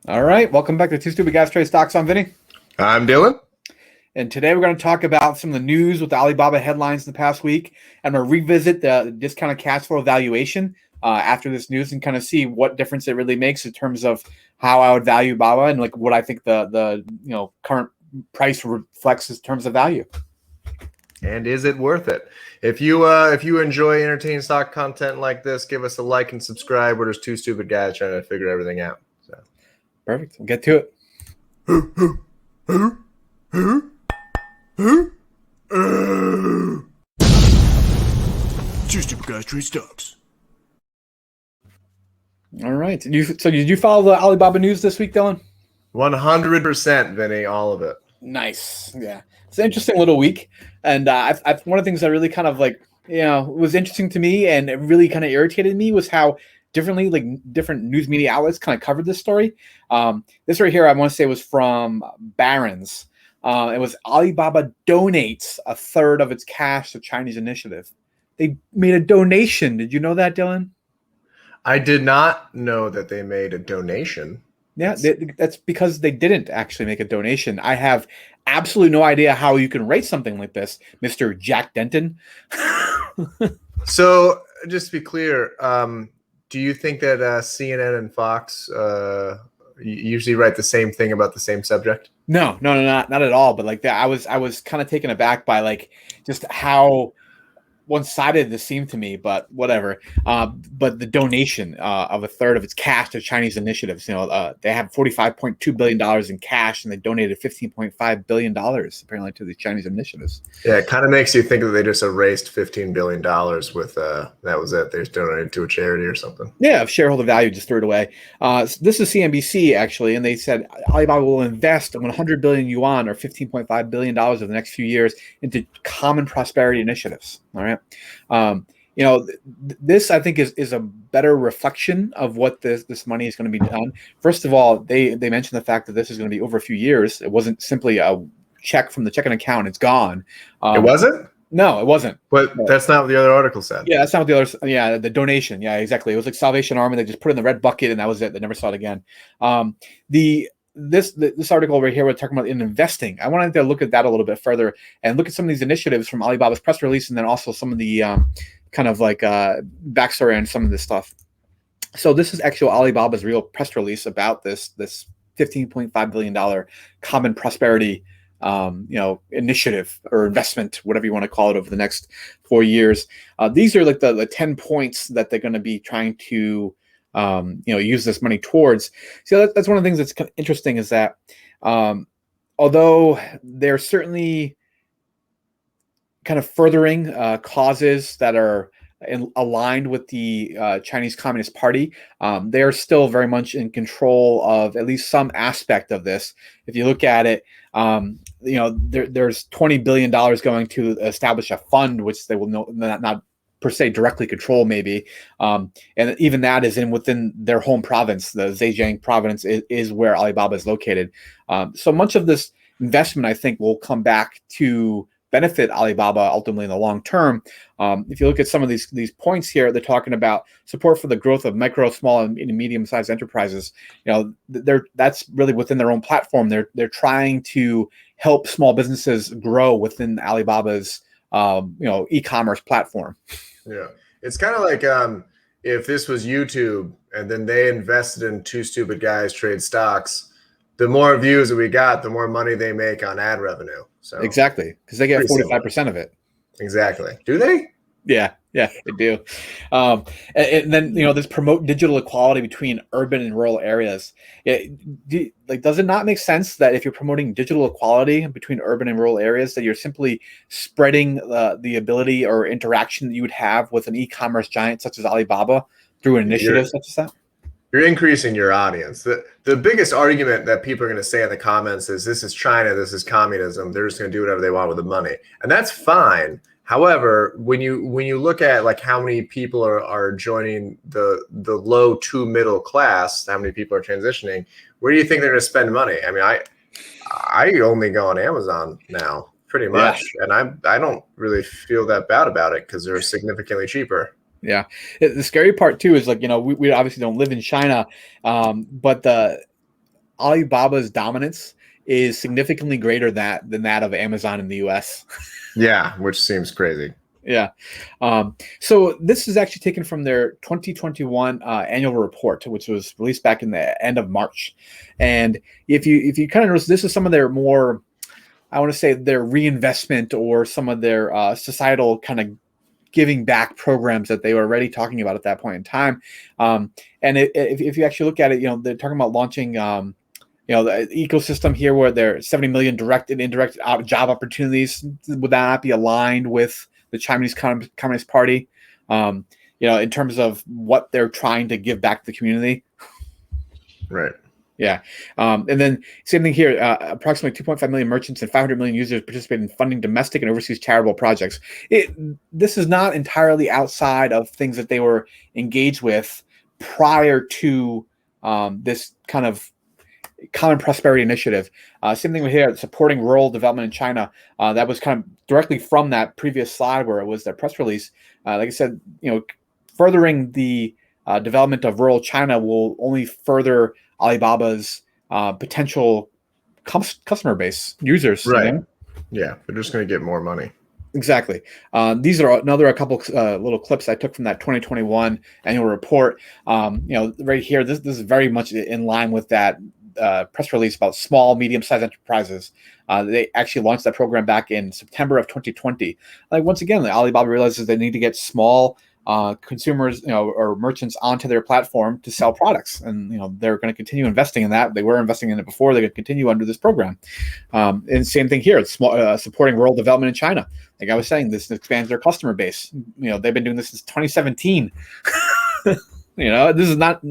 All right, welcome back to Two Stupid Guys Trade Stocks. I'm Vinny. I'm Dylan. And today we're going to talk about some of the news with the Alibaba headlines in the past week. I'm going to revisit the discounted cash flow valuation after this news and kind of see what difference it really makes in terms of how I would value Baba and like what I think the current price reflects in terms of value. And is it worth it? If you enjoy entertaining stock content like this, give us a like and subscribe. We're just two stupid guys trying to figure everything out. So. Perfect. We'll get to it. Two stupid guys trade stocks. All right. So did you follow the Alibaba news this week, Dylan? 100%, Vinny. All of it. Nice. Yeah. It's an interesting little week. And one of the things that really kind of was interesting to me and it really kind of irritated me was how different news media outlets kind of covered this story. This right here, I want to say was from Barron's. It was Alibaba donates a third of its cash to Chinese initiative. They made a donation. Did you know that, Dylan? I did not know that they made a donation. Yeah, that's because they didn't actually make a donation. I have absolutely no idea how you can rate something like this, Mr. Jack Denton. So, just to be clear, do you think that CNN and Fox usually write the same thing about the same subject? No, not at all. But like that, I was kind of taken aback by like just how one-sided this seemed to me, but whatever. But the donation of a third of its cash to Chinese initiatives, they have $45.2 billion in cash, and they donated $15.5 billion apparently to the Chinese initiatives. Yeah, it kind of makes you think that they just erased $15 billion with that was it. They just donated to a charity or something. Yeah, of shareholder value, just threw it away. This is CNBC actually, and they said Alibaba will invest 100 billion yuan or $15.5 billion over the next few years into common prosperity initiatives. All right. This I think is a better reflection of what this money is going to be done. First of all, they mentioned the fact that this is going to be over a few years. It wasn't simply a check from the checking account. It's gone. It wasn't? No, it wasn't. But that's not what the other article said. Yeah, that's not what the other. Yeah, the donation. Yeah, exactly. It was like Salvation Army. They just put it in the red bucket, and that was it. They never saw it again. This article right here, we're talking about in investing. I wanted to look at that a little bit further and look at some of these initiatives from Alibaba's press release, and then also some of the backstory on some of this stuff. So this is actually Alibaba's real press release about this $15.5 billion common prosperity initiative or investment, whatever you want to call it, over the next 4 years. These are like the 10 points that they're going to be trying to use this money towards. So that's one of the things that's kind of interesting is that although they're certainly kind of furthering causes that are aligned with the Chinese Communist Party, they are still very much in control of at least some aspect of this. If you look at it, there's $20 billion going to establish a fund, which they will not per se directly control maybe, and even that is within their home province. The Zhejiang province is where Alibaba is located. So much of this investment, I think, will come back to benefit Alibaba ultimately in the long term. If you look at some of these points here, they're talking about support for the growth of micro, small, and medium-sized enterprises. That's really within their own platform. They're trying to help small businesses grow within Alibaba's e-commerce platform. Yeah, it's kind of like if this was YouTube and then they invested in Two Stupid Guys Trade Stocks, the more views that we got, the more money they make on ad revenue. So exactly, because they get 45% of it. Exactly. Do they? Yeah, they do. And then this promote digital equality between urban and rural areas. Does it not make sense that if you're promoting digital equality between urban and rural areas, that you're simply spreading the ability or interaction that you would have with an e-commerce giant such as Alibaba through an initiative such as that? You're increasing your audience. The biggest argument that people are going to say in the comments is this is China, this is communism. They're just going to do whatever they want with the money, and that's fine. However, when you look at like how many people are joining the low to middle class, how many people are transitioning, where do you think they're going to spend money? I mean, I only go on Amazon now, pretty much, and I don't really feel that bad about it because they're significantly cheaper. Yeah, the scary part too is we obviously don't live in China, but Alibaba's dominance is significantly greater than that of Amazon in the US. Yeah, which seems crazy. Yeah. So this is actually taken from their 2021 annual report, which was released back in the end of March. And if you kind of notice, this is some of their more, I want to say, their reinvestment or some of their societal kind of giving back programs that they were already talking about at that point in time. And if you actually look at it, they're talking about launching, the ecosystem here where there are 70 million direct and indirect job opportunities. Would that not be aligned with the Chinese Communist Party? In terms of what they're trying to give back to the community. Right. Yeah. And then same thing here, approximately 2.5 million merchants and 500 million users participate in funding domestic and overseas charitable projects. This is not entirely outside of things that they were engaged with prior to this kind of common prosperity initiative. Same thing with here, supporting rural development in China. That was kind of directly from that previous slide where it was their press release. Like I said, furthering the development of rural China will only further Alibaba's potential customer base, users. Right. Yeah, they're just going to get more money. Exactly. These are a couple little clips I took from that 2021 annual report. Right here, this is very much in line with that press release about small, medium-sized enterprises. They actually launched that program back in September of 2020. Once again, Alibaba realizes they need to get small consumers, or merchants onto their platform to sell products, and they're going to continue investing in that. They were investing in it before. They're going to continue under this program. And same thing here. It's supporting rural development in China. Like I was saying, this expands their customer base. They've been doing this since 2017. This is not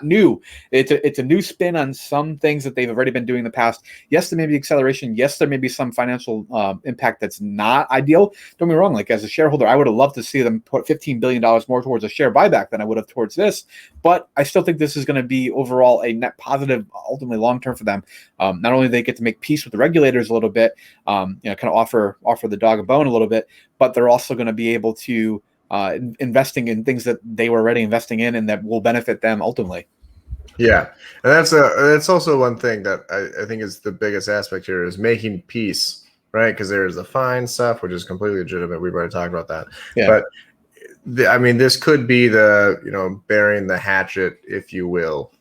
new. It's a new spin on some things that they've already been doing in the past. Yes, there may be acceleration. Yes, there may be some financial impact that's not ideal. Don't get me wrong. Like as a shareholder, I would have loved to see them put $15 billion more towards a share buyback than I would have towards this. But I still think this is going to be overall a net positive, ultimately long term for them. Not only do they get to make peace with the regulators a little bit, kind of offer the dog a bone a little bit, but they're also going to be able to investing in things that they were already investing in and that will benefit them ultimately. Yeah, and that's also one thing that I think is the biggest aspect here is making peace, right? Because there's the fine stuff, which is completely legitimate. We've already talked about that. Yeah. But this could be the burying the hatchet, if you will.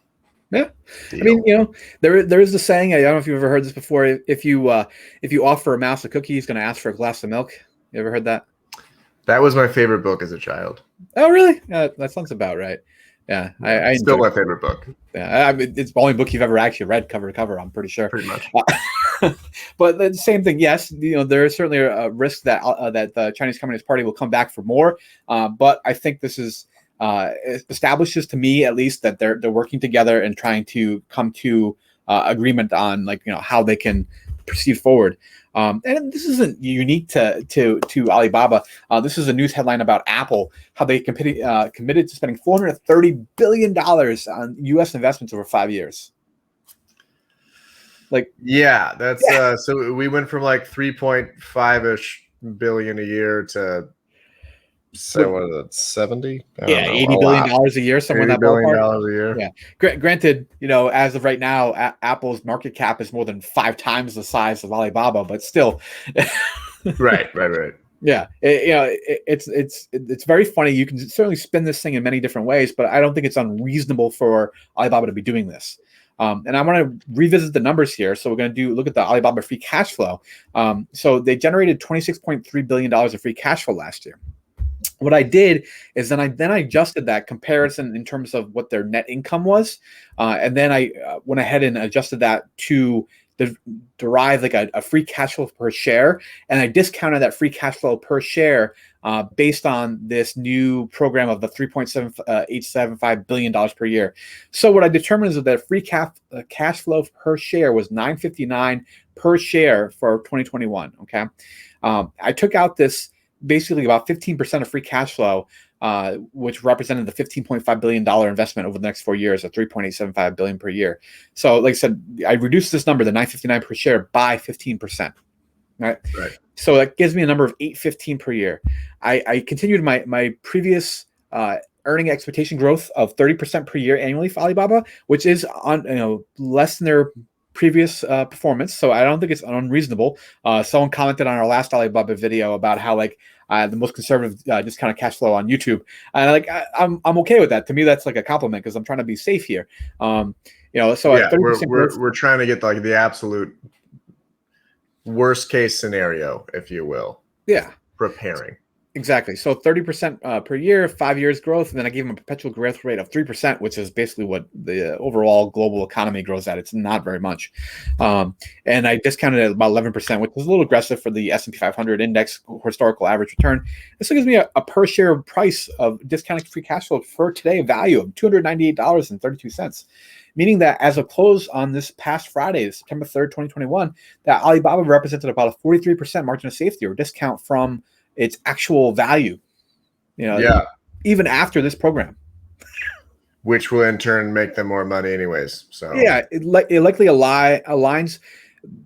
Yeah, deal. There is the saying. I don't know if you've ever heard this before. If you offer a mouse a cookie, he's going to ask for a glass of milk. You ever heard that? That was my favorite book as a child. Oh, really? That sounds about right. Yeah, I still my favorite book. Yeah, it's the only book you've ever actually read cover to cover. I'm pretty sure. Pretty much. But the same thing. Yes, there is certainly a risk that the Chinese Communist Party will come back for more. But I think this is establishes to me at least that they're working together and trying to come to agreement on how they can proceed forward. And this isn't unique to Alibaba. This is a news headline about Apple, how they committed to spending $430 billion on U.S. investments over 5 years. So we went from 3.5-ish billion a year to what is it, 70? $80 billion a year, somewhere in that ballpark. $80 billion a year. Yeah. Granted, as of right now, Apple's market cap is more than 5 times the size of Alibaba, but still. Right. Yeah, it's very funny. You can certainly spin this thing in many different ways, but I don't think it's unreasonable for Alibaba to be doing this. And I want to revisit the numbers here. So we're going to look at the Alibaba free cash flow. So they generated $26.3 billion of free cash flow last year. What I did is then I adjusted that comparison in terms of what their net income was, and then I went ahead and adjusted that to derive a free cash flow per share, and I discounted that free cash flow per share based on this new program of the $3.875 billion per year. So what I determined is that the free cash flow per share was $9.59 per share for 2021. Okay, I took out this. Basically about 15% of free cash flow, which represented the $15.5 billion investment over the next 4 years at $3.875 billion per year. So like I said, I reduced this number, the $9.59 per share, by 15%. Right. So that gives me a number of $8.15 per year. I continued my previous earning expectation growth of 30% per year annually for Alibaba, which is on less than their previous performance. So I don't think it's unreasonable. Someone commented on our last Alibaba video about how like the most conservative discounted cash flow on YouTube, and I'm okay with that. To me, that's like a compliment because I'm trying to be safe here. So at 30% we're trying to get like the absolute worst case scenario, if you will. Yeah, preparing. Exactly. So 30% per year, 5 years growth, and then I gave them a perpetual growth rate of 3%, which is basically what the overall global economy grows at. It's not very much. And I discounted it at about 11%, which is a little aggressive for the S&P 500 index historical average return. This gives me a per share price of discounted free cash flow for today, a value of $298.32. Meaning that as of close on this past Friday, September 3rd, 2021, that Alibaba represented about a 43% margin of safety or discount from its actual value, even after this program, which will in turn make them more money anyways. So it likely aligns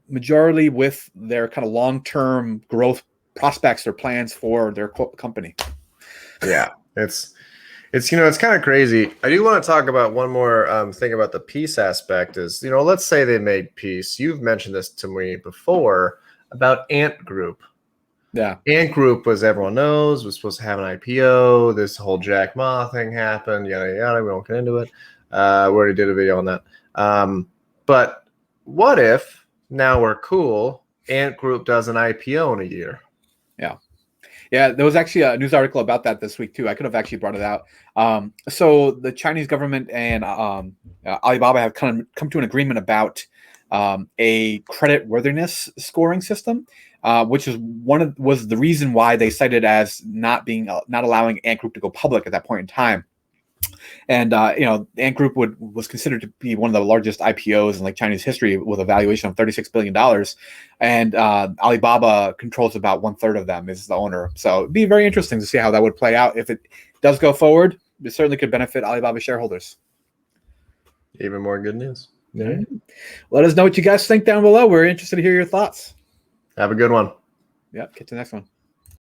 majority with their kind of long-term growth prospects or plans for their company. Yeah, it's kind of crazy. I do want to talk about one more thing about the peace aspect is, let's say they made peace. You've mentioned this to me before about Ant Group. Yeah. Ant Group, as everyone knows, was supposed to have an IPO. This whole Jack Ma thing happened, yada, yada. We won't get into it. We already did a video on that. But what if now we're cool, Ant Group does an IPO in a year? Yeah, there was actually a news article about that this week, too. I could have actually brought it out. So the Chinese government and Alibaba have come to an agreement about a credit worthiness scoring system, which was the reason why they cited as not allowing Ant Group to go public at that point in time. And Ant Group was considered to be one of the largest IPOs in like Chinese history with a valuation of $36 billion. And Alibaba controls about 1/3 of them, is the owner. So it'd be very interesting to see how that would play out. If it does go forward, it certainly could benefit Alibaba shareholders. Even more good news. Yeah. Let us know what you guys think down below. We're interested to hear your thoughts. Have a good one. Yep. Get to the next one.